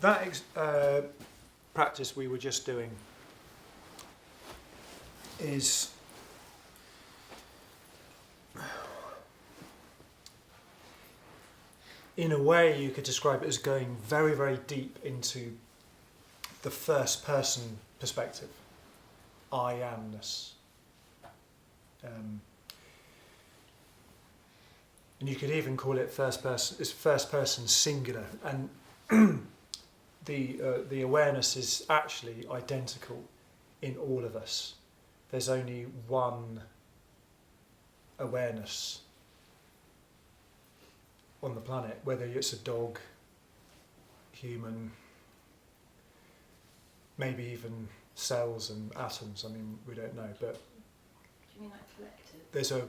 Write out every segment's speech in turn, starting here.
that practice we were just doing is in a way you could describe it as going very, very deep into the first person perspective, I amness. And you could even call it first person singular, and the awareness is actually identical in all of us. There's only one awareness on the planet, whether it's a dog, human, maybe even cells and atoms. I mean, we don't know, but do you mean like collective? there's a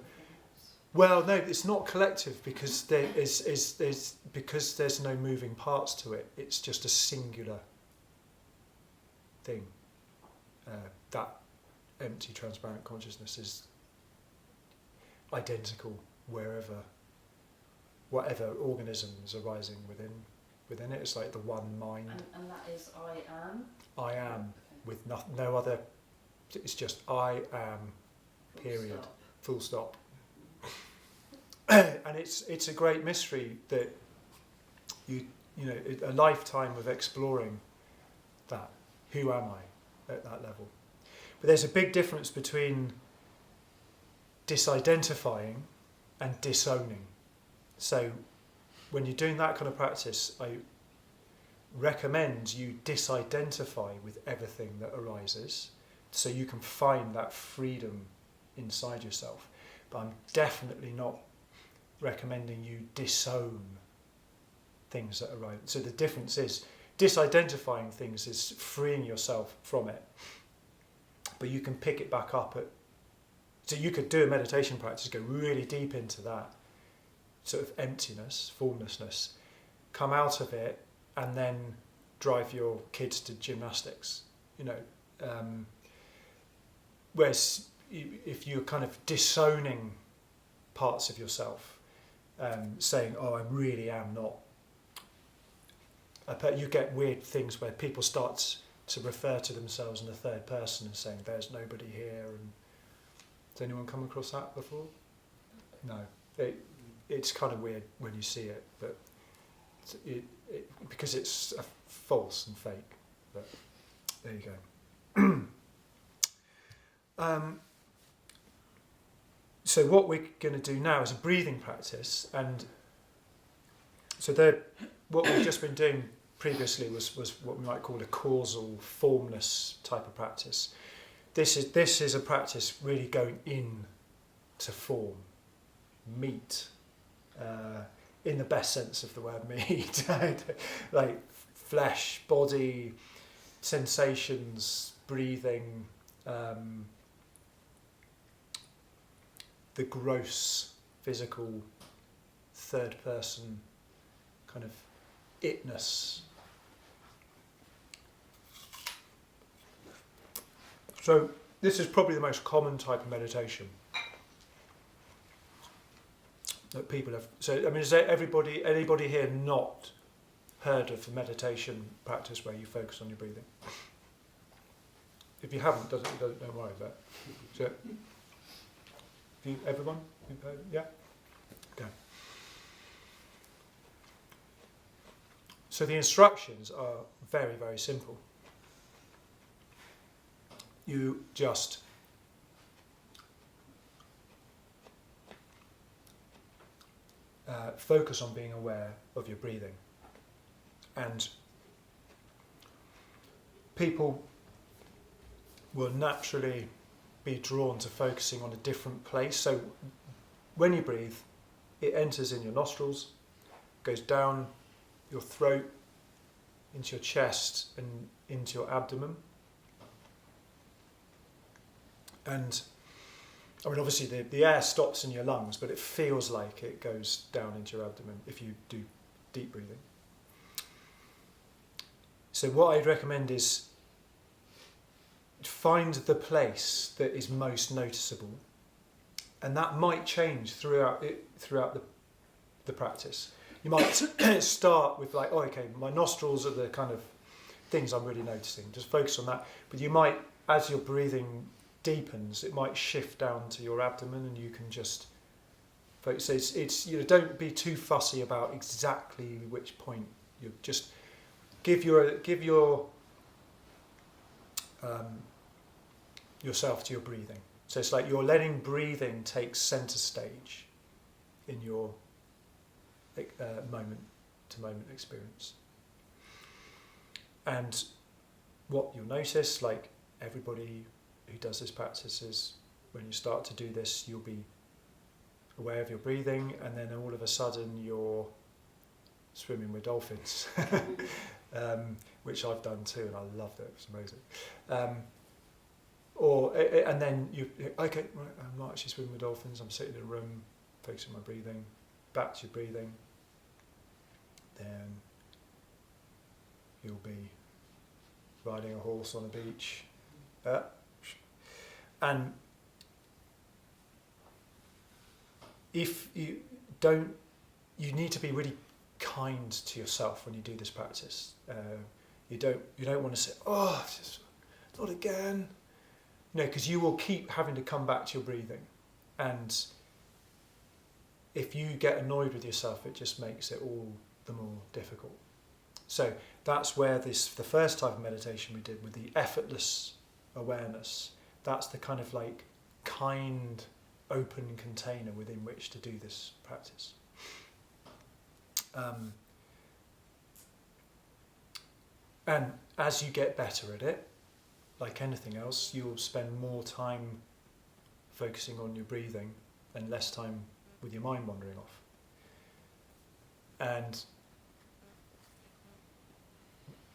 well, no, it's not collective because because there's no moving parts to it. It's just a singular thing. That empty, transparent consciousness is identical whatever organism is arising within it. It's like the one mind. And that is I am? I am, with no other, it's just I am, period, full stop. And it's a great mystery that you know a lifetime of exploring that. Who am I at that level? But there's a big difference between disidentifying and disowning. So when you're doing that kind of practice, I recommend you disidentify with everything that arises so you can find that freedom inside yourself. But I'm definitely not recommending you disown things that arise. So the difference is disidentifying things is freeing yourself from it, but you can pick it back up so you could do a meditation practice, go really deep into that sort of emptiness, formlessness, come out of it, and then drive your kids to gymnastics. Whereas if you're kind of disowning parts of yourself, saying, "Oh, I really am not," you get weird things where people start to refer to themselves in the third person and saying, "There's nobody here." And has anyone come across that before? No. It's kind of weird when you see it, but because it's false and fake. But there you go. So what we're going to do now is a breathing practice, and so what we've just been doing previously was what we might call a causal, formless type of practice. This is a practice really going in to form, meat, in the best sense of the word meat, like flesh, body, sensations, breathing, the gross, physical, third person kind of itness. So this is probably the most common type of meditation that people have. So I mean, is there anybody here not heard of a meditation practice where you focus on your breathing? If you haven't, don't worry about it. So, everyone? Yeah? Okay. So the instructions are very, very simple. You just focus on being aware of your breathing. And people will naturally be drawn to focusing on a different place. So when you breathe, it enters in your nostrils, goes down your throat, into your chest and into your abdomen. And I mean, obviously the air stops in your lungs, but it feels like it goes down into your abdomen if you do deep breathing. So what I'd recommend is find the place that is most noticeable, and that might change throughout the practice. you might start with like, oh, okay, my nostrils are the kind of things I'm really noticing. Just focus on that. But you might, as your breathing deepens, it might shift down to your abdomen, and you can just focus. So it's don't be too fussy about exactly which point. You just give your yourself to your breathing. So it's like you're letting breathing take centre stage in your moment to moment experience. And what you'll notice, like everybody who does this practice, is when you start to do this, you'll be aware of your breathing, and then all of a sudden you're swimming with dolphins, which I've done too, and I loved it. It was amazing. And then you, okay, right, I'm not actually swimming with dolphins. I'm sitting in a room, focusing on my breathing. Back to your breathing. Then you'll be riding a horse on a beach, and if you don't, you need to be really kind to yourself when you do this practice. You don't want to say, oh, just not again. No, because you will keep having to come back to your breathing, and if you get annoyed with yourself, it just makes it all the more difficult. So that's where the first type of meditation we did with the effortless awareness, that's the kind of like kind, open container within which to do this practice. And as you get better at it, like anything else, you'll spend more time focusing on your breathing and less time with your mind wandering off. And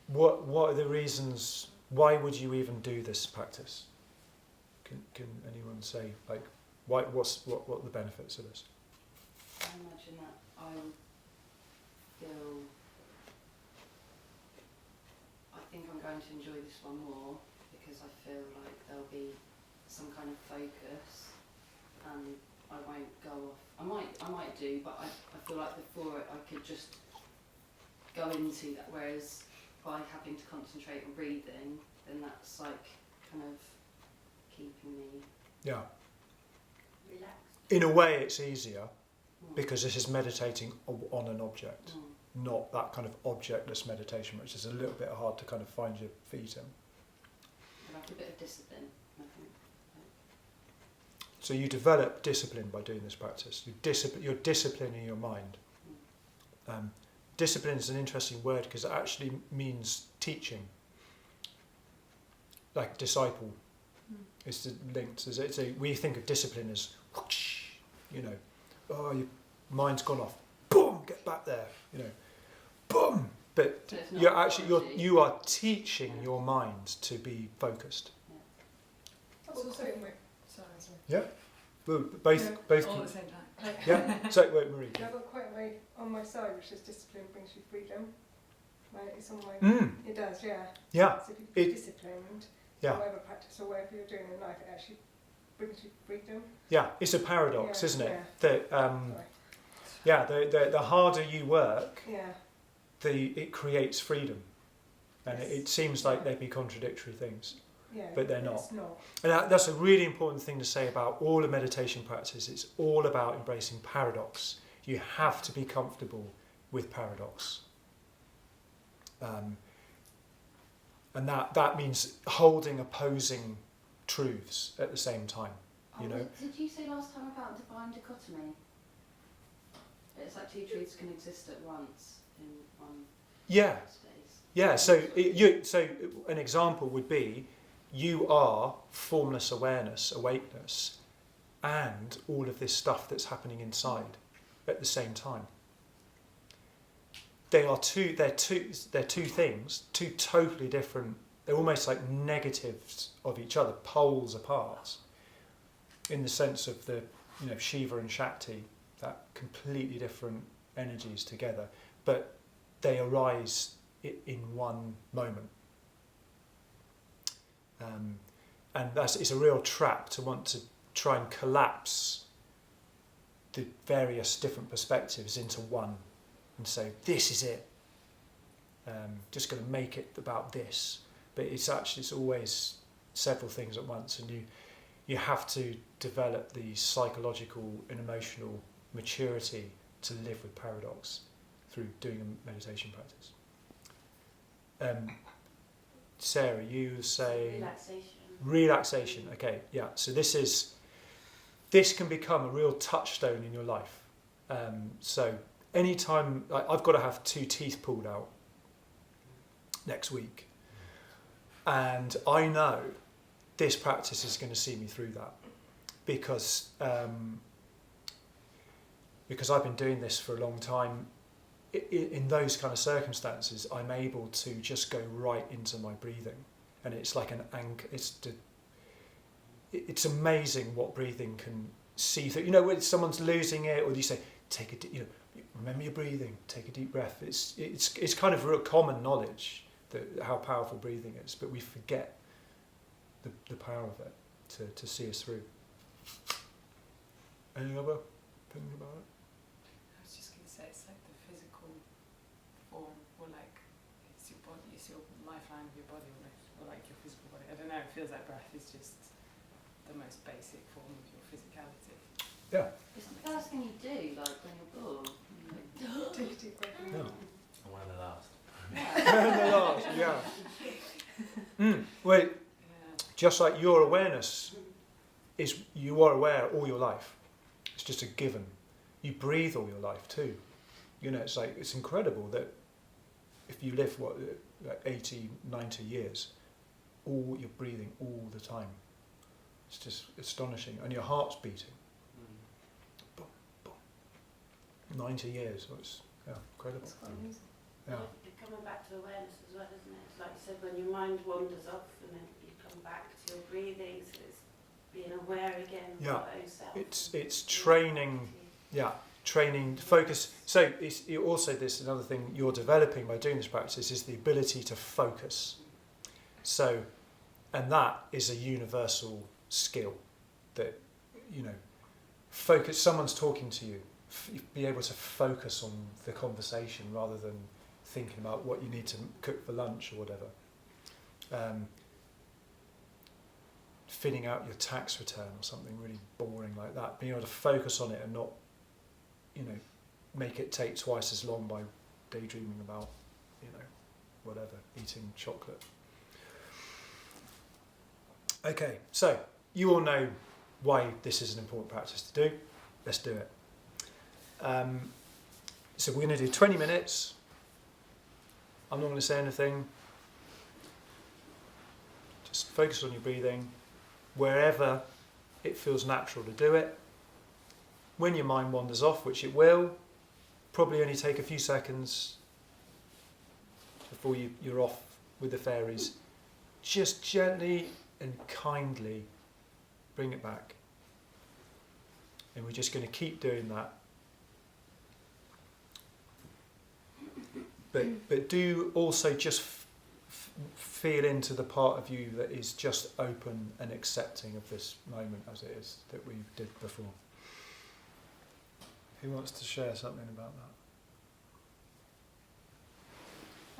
what are the reasons? Why would you even do this practice? Can anyone say, like, why? What are the benefits of this? I imagine that I think I'm going to enjoy this one more, because I feel like there'll be some kind of focus, and I won't go off. I might do, but I feel like before it I could just go into that, whereas by having to concentrate on breathing, then that's like kind of keeping me relaxed. In a way it's easier, because this is meditating on an object, not that kind of objectless meditation, which is a little bit hard to kind of find your feet in. Like a bit of discipline, I think. So you develop discipline by doing this practice. You're disciplining your mind. Discipline is an interesting word because it actually means teaching, like disciple. It's linked. We think of discipline as, whoosh, oh, your mind's gone off. Boom, get back there. Boom. But you are teaching your mind to be focused. That's also sorry. Yeah. Well, both all at the same time. Yeah. So wait, Marie. I've got quite a way on my side, which is discipline brings you freedom. Like it's on my. It does, yeah. Yeah. So if you're disciplined, yeah. whatever practice or whatever you're doing in life, it actually brings you freedom. Yeah, it's a paradox, isn't it? Yeah. That the harder you work, yeah. it creates freedom, and it seems like they'd be contradictory things. Yeah, but they're not. It's not. And that's a really important thing to say about all of meditation practice. It's all about embracing paradox. You have to be comfortable with paradox. And that means holding opposing truths at the same time. Did you say last time about divine dichotomy? It's like two truths can exist at once in one space. Yeah. So an example would be, you are formless awareness, awakeness, and all of this stuff that's happening inside at the same time. They're two things, two totally different. They're almost like negatives of each other, poles apart, in the sense of the Shiva and Shakti, that completely different energies together, but they arise in one moment. And it's a real trap to want to try and collapse the various different perspectives into one and say, this is it. Just going to make it about this. But it's always several things at once, and you have to develop the psychological and emotional maturity to live with paradox through doing a meditation practice. Sarah, you say relaxation. Okay, yeah. So this can become a real touchstone in your life. So anytime I've got to have 2 teeth pulled out next week, and I know this practice is going to see me through that, because I've been doing this for a long time. In those kind of circumstances, I'm able to just go right into my breathing, and it's like an anchor. It's amazing what breathing can see through. When someone's losing it, or you say, remember your breathing, take a deep breath. It's kind of real common knowledge that how powerful breathing is, but we forget the power of it to see us through. Any other opinion about it? I was just going to say, it's like the physical form, or like it's your body, it's your lifeline of your body, or like your physical body. I don't know, it feels like breath is just the most basic form of your physicality. Yeah. It's the first thing you do, like when you're bored. Take a deep breath. Yeah. One of the last. Yeah. Wait. Just like your awareness is, you are aware all your life. It's just a given. You breathe all your life too. It's incredible that if you live, 80, 90 years, you're breathing all the time. It's just astonishing. And your heart's beating. Boom, boom. 90 years. It's incredible. That's quite amazing. Yeah. You're coming back to awareness as well, isn't it? It's like you said, when your mind wanders off and then you come back to your breathing, so it's being aware again of your own self. It's training, training, focus. So it's also another thing you're developing by doing this practice is the ability to focus. So, and that is a universal skill that, focus, someone's talking to you, be able to focus on the conversation rather than thinking about what you need to cook for lunch or whatever. Filling out your tax return or something really boring like that, being able to focus on it and not, make it take twice as long by daydreaming about, whatever, eating chocolate. Okay, so you all know why this is an important practice to do. Let's do it. So we're going to do 20 minutes. I'm not going to say anything. Just focus on your breathing. Wherever it feels natural to do it. When your mind wanders off, which it will, probably only take a few seconds before you're off with the fairies, just gently and kindly bring it back. And we're just going to keep doing that. But do also just feel into the part of you that is just open and accepting of this moment as it is, that we did before. Who wants to share something about that?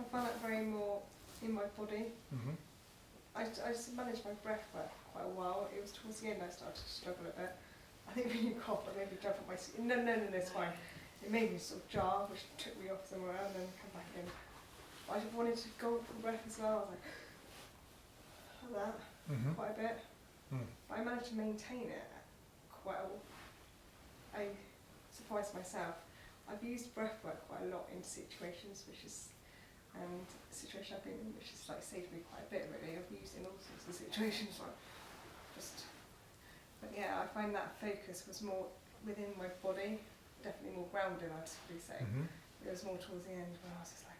I found that very more in my body. Mm-hmm. I just managed my breath work for quite a while. It was towards the end I started to struggle a bit. I think when you cough, it made me jump at my skin. No, it's fine. It made me sort of jar, which took me off somewhere and then come back in. I just wanted to go for breath as well. I was like that, quite a bit. But I managed to maintain it quite well. I surprised myself. I've used breath work quite a lot in situations, and the situation I've been in, which has saved me quite a bit really. I've used it in all sorts of situations. But yeah, I find that focus was more within my body, definitely more grounded, I'd probably say. It was more towards the end when I was just like,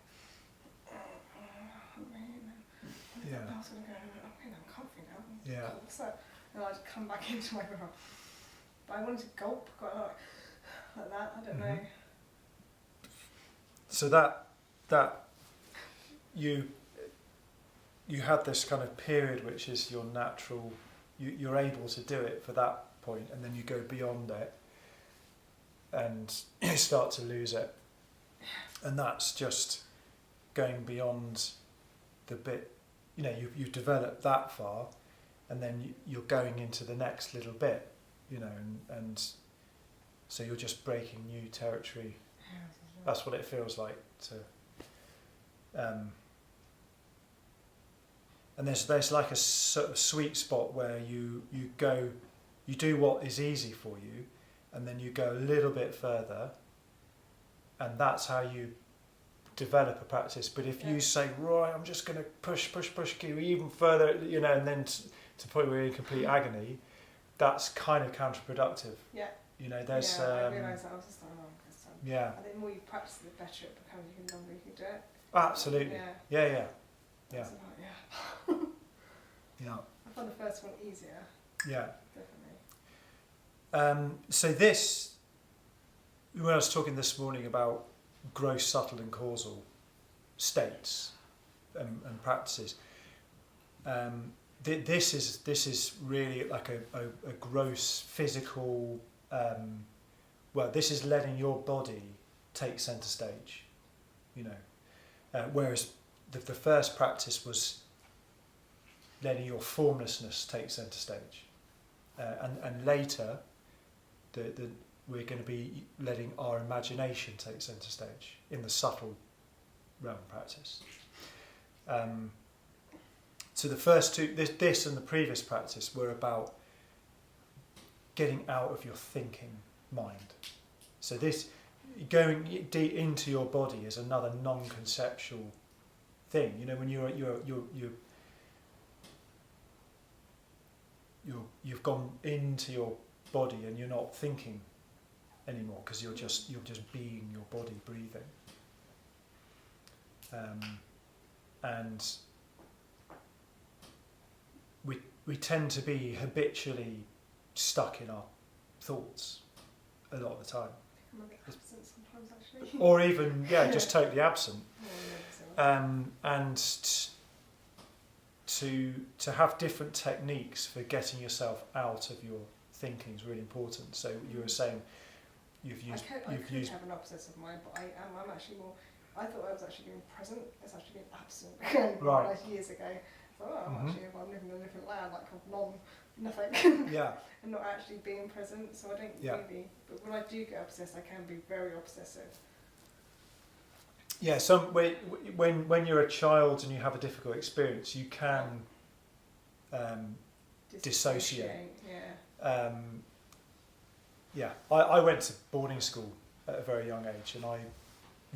Yeah. I was going to go, I'm comfy now. Yeah. So, and I'd come back into my room. But I wanted to gulp quite a lot, like that, I don't know. So that you had this kind of period which is your natural, you're able to do it for that point, and then you go beyond it and you start to lose it. And that's just going beyond the bit, you've developed that far, and then you're going into the next little bit, and so you're just breaking new territory. That's what it feels like to. And there's like a sort of sweet spot where you do what is easy for you, and then you go a little bit further, and that's how you develop a practice. But if you say, right, I'm just going to push you even further, and then to the point where you're in complete agony, that's kind of counterproductive. Yeah. There's. I realised that I was just like, yeah. I think the more you practice it, the better it becomes. The longer you can do it. Absolutely. Yeah. Yeah. Yeah. I found the first one easier. Yeah. Definitely. So this, when I was talking this morning about gross, subtle and causal states and practices, this is really like a gross physical, this is letting your body take centre stage, whereas the first practice was letting your formlessness take centre stage, and later we're going to be letting our imagination take centre stage in the subtle realm practice. So the first two, this and the previous practice, were about getting out of your thinking mind. So this, going deep into your body, is another non-conceptual thing. When you've gone into your body and you're not thinking anymore, because you're just being your body, breathing. And we tend to be habitually stuck in our thoughts a lot of the time. I'm a bit absent sometimes, actually. Or even, just totally absent. And to have different techniques for getting yourself out of your thinking is really important. So you were saying you've used. I could have an obsessive mind, but I'm actually more. I thought I was actually being present. It's actually being absent. Right. Like years ago. So I'm living in a different land, like nothing. Yeah. I'm not actually being present, so I don't really. But when I do get obsessed, I can be very obsessive. Yeah. When you're a child and you have a difficult experience, you can dissociate. Yeah. I went to boarding school at a very young age, and I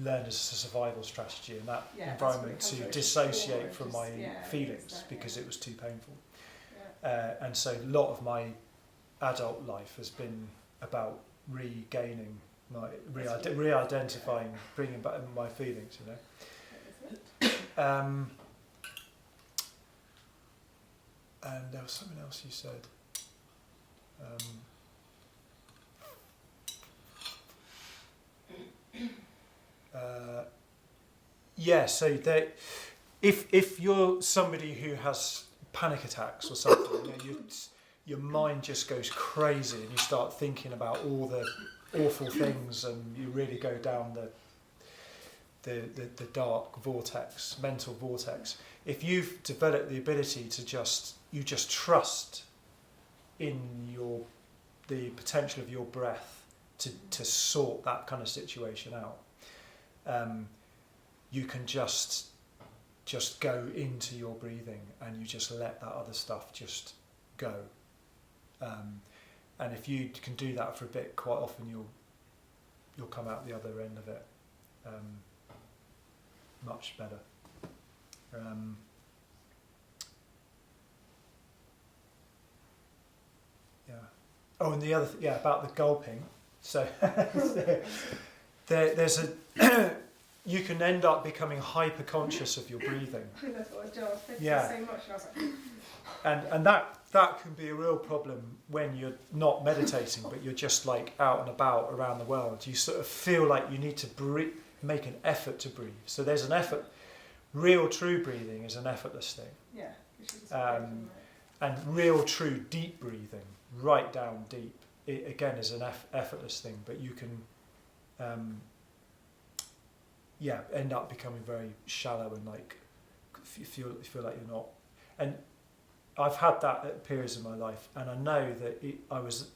learned as a survival strategy in that environment to dissociate from my feelings because it was too painful. Yeah. And so a lot of my adult life has been about regaining my re-identifying, bringing back my feelings. And there was something else you said. So if you're somebody who has panic attacks or something, your mind just goes crazy and you start thinking about all the awful things, and you really go down the dark vortex, mental vortex. If you've developed the ability to just trust in the potential of your breath to sort that kind of situation out, you can just go into your breathing, and you just let that other stuff just go. And if you can do that for a bit, quite often you'll come out the other end of it much better. Oh, and the other about the gulping. So there's a you can end up becoming hyper conscious of your breathing. I think that's what I was doing. I was thinking so much, and I was like. And that can be a real problem when you're not meditating, but you're just like out and about around the world. You sort of feel like you need to make an effort to breathe. So there's an effort. Real true breathing is an effortless thing. Yeah. And real true deep breathing, right down deep, it again is an effortless thing. But you can end up becoming very shallow and like you feel like you're not. And I've had that at periods of my life, and I know that I was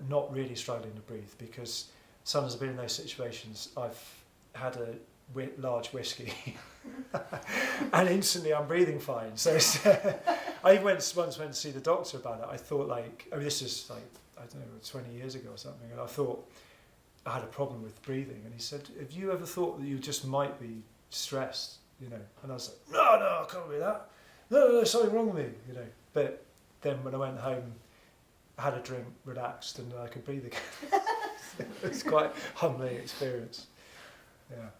not really struggling to breathe, because sometimes I've been in those situations. I've had a large whiskey and instantly I'm breathing fine. So I once went to see the doctor about it. I thought this is like, I don't know, 20 years ago or something, and I thought I had a problem with breathing, and he said, have you ever thought that you just might be stressed, and I was like, no, I can't be that, no, there's something wrong with me, but then when I went home, I had a drink, relaxed, and I could breathe again. It's quite a humbling experience. Yeah.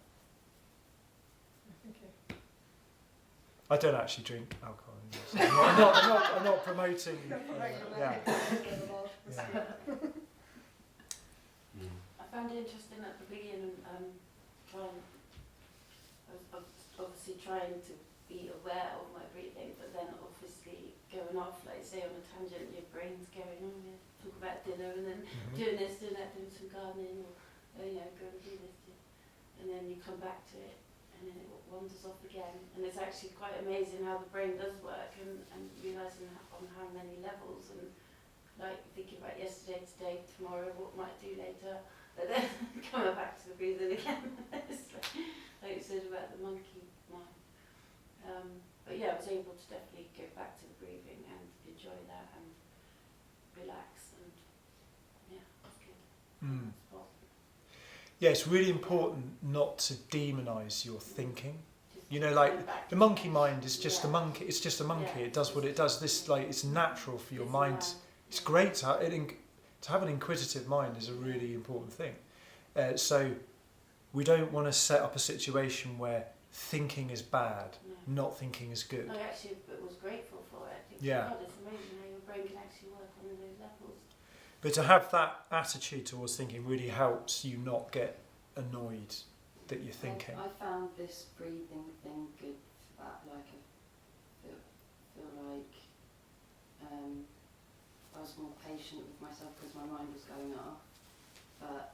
I don't actually drink alcohol anymore, so I'm not promoting. Yeah. I found it interesting at the beginning, I was obviously trying to be aware of my breathing, but then obviously going off, like say on a tangent, your brain's going, talk about dinner, and then doing this, doing that, doing some gardening, or go and do this, and then you come back to it, and then it wanders off again. And it's actually quite amazing how the brain does work, and realising on how many levels, and like thinking about yesterday, today, tomorrow, what might I do later, but then coming back to the breathing again. It's like you said about the monkey mind. But yeah, I was able to definitely go back to the breathing and enjoy that and relax, and yeah, that's good. Yeah, it's really important not to demonise your thinking. Like the monkey mind is just a monkey. It's just a monkey. It does what it does. It's natural for your mind. It's great to have an inquisitive mind is a really important thing. So we don't want to set up a situation where thinking is bad, not thinking is good. I actually was grateful for it. It's amazing how your brain can actually work on those levels. But to have that attitude towards thinking really helps you not get annoyed that you're thinking. I found this breathing thing good for that. Like I feel like I was more patient with myself because my mind was going off. But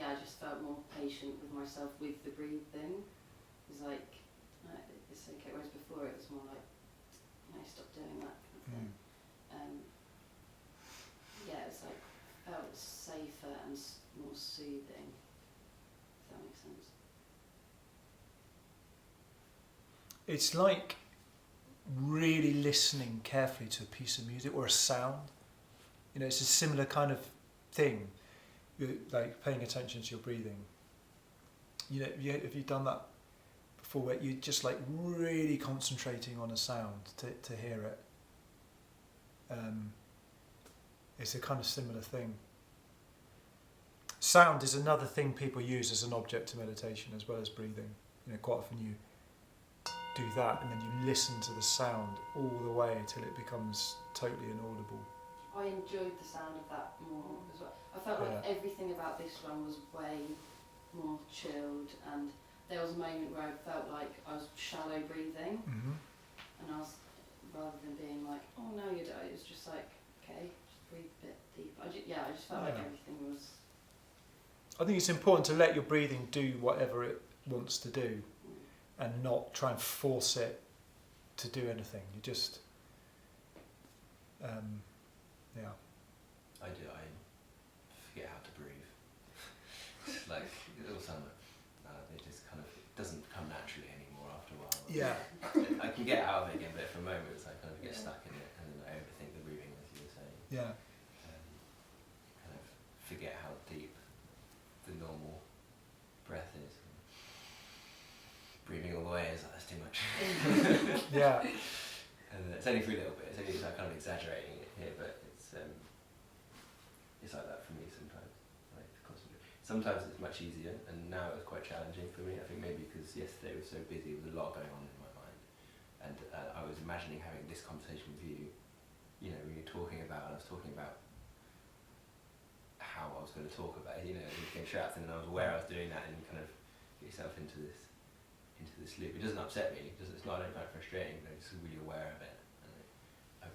I just felt more patient with myself with the breathing. It was like, it's okay. Whereas before it was more like, stop doing that kind of thing. It's like felt safer and more soothing. If that makes sense. It's like really listening carefully to a piece of music or a sound. It's a similar kind of thing. You're like paying attention to your breathing. Have you done that before, where you're just like really concentrating on a sound to hear it? It's a kind of similar thing. Sound is another thing people use as an object to meditation as well as breathing. Quite often you do that and then you listen to the sound all the way until it becomes totally inaudible. I enjoyed the sound of that more as well. I felt like everything about this one was way more chilled, and there was a moment where I felt like I was shallow breathing, and I was, rather than being like, oh no you don't, it was just like, okay, just breathe a bit deeper. I just felt like everything was... I think it's important to let your breathing do whatever it wants to do and not try and force it to do anything. You just... I forget how to breathe. Like, it'll sound it just kind of doesn't come naturally anymore after a while. Yeah. I can get out of it again, but for moments I kind of get stuck in it, and then I overthink the breathing, as you were saying. Yeah. Kind of forget how deep the normal breath is. Breathing all the way is like, that's too much. Yeah. And it's only for a little bit. It's only like kind of exaggerating it here, but it's like that for me sometimes. Like constantly. Sometimes it's much easier, and now it's quite challenging for me. I think maybe because yesterday was so busy, there was a lot going on in my mind, and I was imagining having this conversation with you. When you're talking about, and I was talking about how I was going to talk about it. It came trapped, and then I was aware I was doing that, and you kind of get yourself into this loop. It doesn't upset me. It's not kind of frustrating. But I'm just really aware of it. And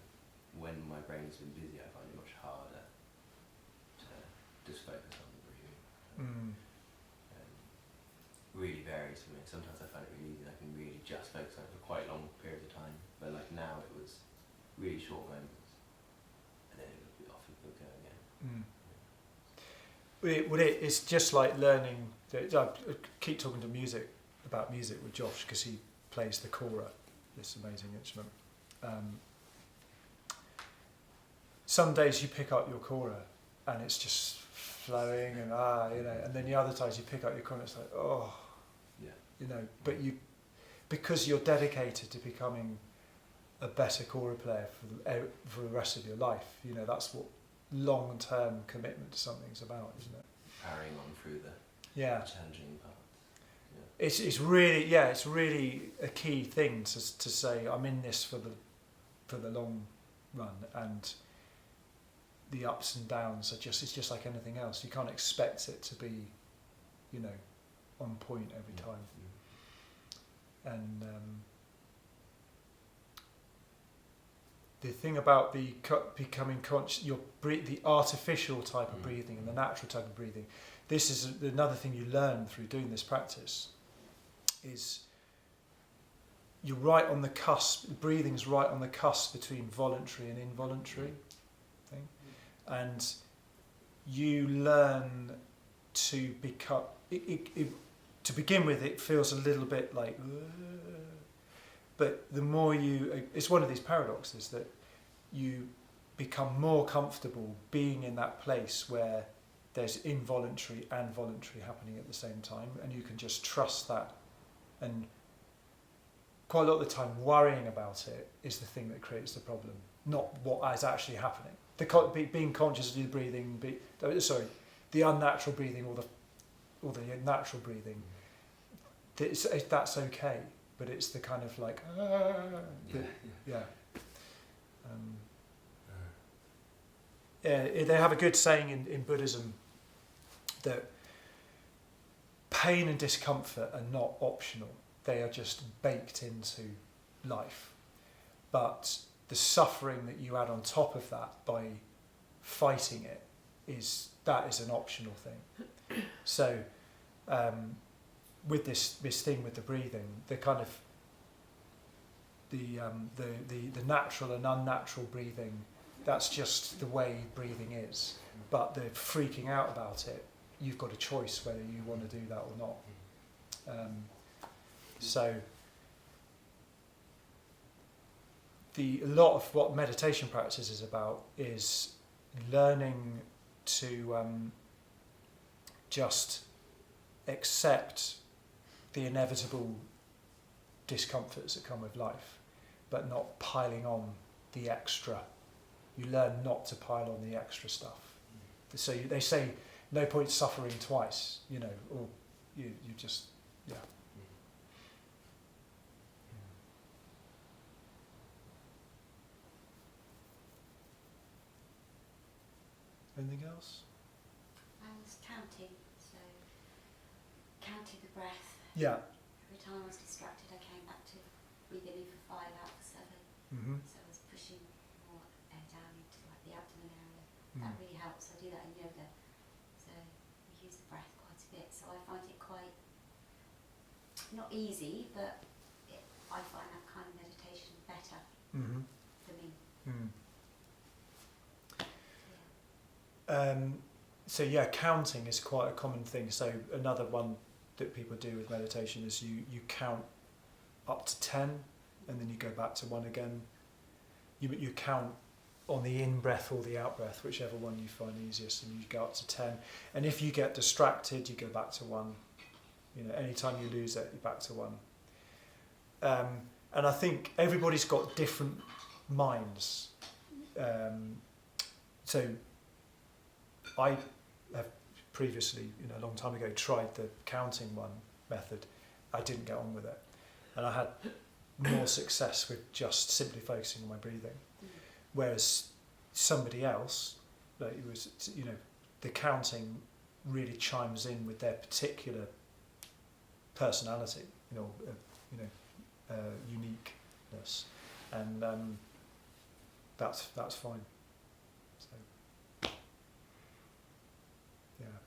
when my brain's been busy, I find it much harder to just focus on the breathing. really short moments, and then it'll be off and it'll go again. It's just like learning. I keep talking to about music with Josh because he plays the kora, this amazing instrument. Some days you pick up your kora and it's just flowing and and then the other times you pick up your kora and it's like but because you're dedicated to becoming a better kora player for the rest of your life. That's what long-term commitment to something's about, isn't it? Carrying on through the challenging parts. Yeah. It's really a key thing to say I'm in this for the long run, and the ups and downs it's just like anything else. You can't expect it to be, on point every time. And the thing about the becoming conscious, the artificial type of breathing and the natural type of breathing, this is another thing you learn through doing this practice, is you're right on the cusp, breathing's right on the cusp between voluntary and involuntary thing. And you learn to become, to begin with it feels a little bit like, but the more it's one of these paradoxes that you become more comfortable being in that place where there's involuntary and voluntary happening at the same time, and you can just trust that. And quite a lot of the time worrying about it is the thing that creates the problem, not what is actually happening. Being conscious of the breathing, the unnatural breathing or the natural breathing, that's okay. But it's the kind of like, they have a good saying in Buddhism that pain and discomfort are not optional. They are just baked into life. But the suffering that you add on top of that by fighting it is an optional thing. So, with this thing with the breathing, the kind of the natural and unnatural breathing, that's just the way breathing is. But the freaking out about it, you've got a choice whether you want to do that or not. So a lot of what meditation practice is about is learning to just accept the inevitable discomforts that come with life, but not piling on the extra. You learn not to pile on the extra stuff. So they say no point suffering twice, or you just, Anything else? I was counting the breath. Yeah. Every time I was distracted, I came back to breathing in for 5, out for 7. Mm-hmm. So I was pushing more air down into like the abdomen area. That really helps. I do that in yoga. So we use the breath quite a bit. So I find it quite, not easy, but I find that kind of meditation better for me. Counting is quite a common thing. So another one that people do with meditation is you count up to 10 and then you go back to 1 again. You count on the in-breath or the out-breath, whichever one you find easiest, and you go up to 10. And if you get distracted, you go back to 1. Anytime you lose it, you're back to 1. And I think everybody's got different minds. So I have previously, a long time ago, tried the counting one method. I didn't get on with it. And I had more success with just simply focusing on my breathing. Whereas somebody else, the counting really chimes in with their particular personality, uniqueness. And that's fine. So, yeah.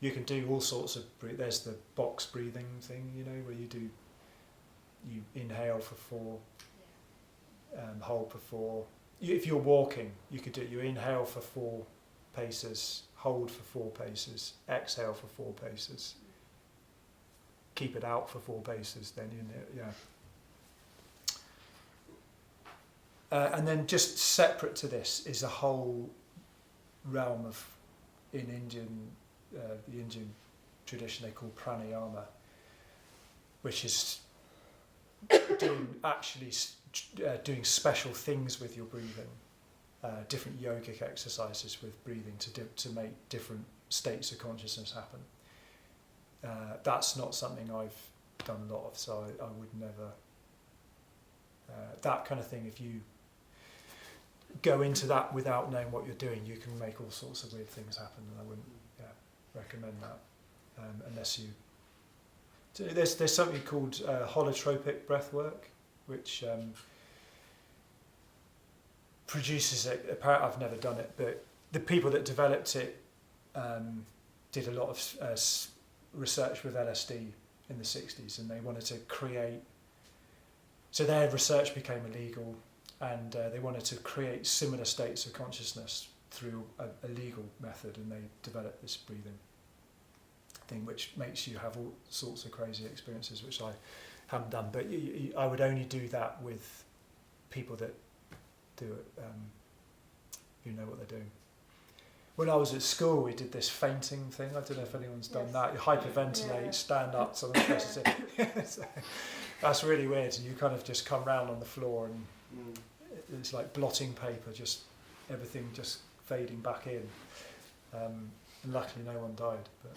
You can do all sorts of there's the box breathing thing, where you inhale for 4, hold for 4. If you're walking, you could do it. You inhale for 4 paces, hold for 4 paces, exhale for 4 paces. Keep it out for 4 paces, then and then just separate to this is a whole realm of, in Indian, the Indian tradition they call pranayama, which is doing special things with your breathing, different yogic exercises with breathing to make different states of consciousness happen. That's not something I've done a lot of, so I would never. That kind of thing, if you go into that without knowing what you're doing, you can make all sorts of weird things happen, and I wouldn't recommend that unless you. So there's something called holotropic breath work, which produces it. Apparently, I've never done it, but the people that developed it did a lot of research with LSD in the 60s, and they wanted to create. So their research became illegal, and they wanted to create similar states of consciousness through a legal method, and they developed this breathing thing, which makes you have all sorts of crazy experiences, which I haven't done. But I would only do that with people that do it, who know what they're doing. When I was at school, we did this fainting thing. I don't know if anyone's done that. You hyperventilate, stand up, so I'm supposed to sit. That's really weird. And you kind of just come round on the floor, and it's like blotting paper, just everything just fading back in. And luckily, no one died. But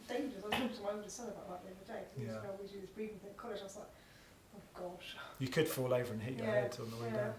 Dangerous. I was talking to my older son about that the other day. Because we do this breathing thing at college. I was like, oh gosh. You could fall over and hit your head on the way down.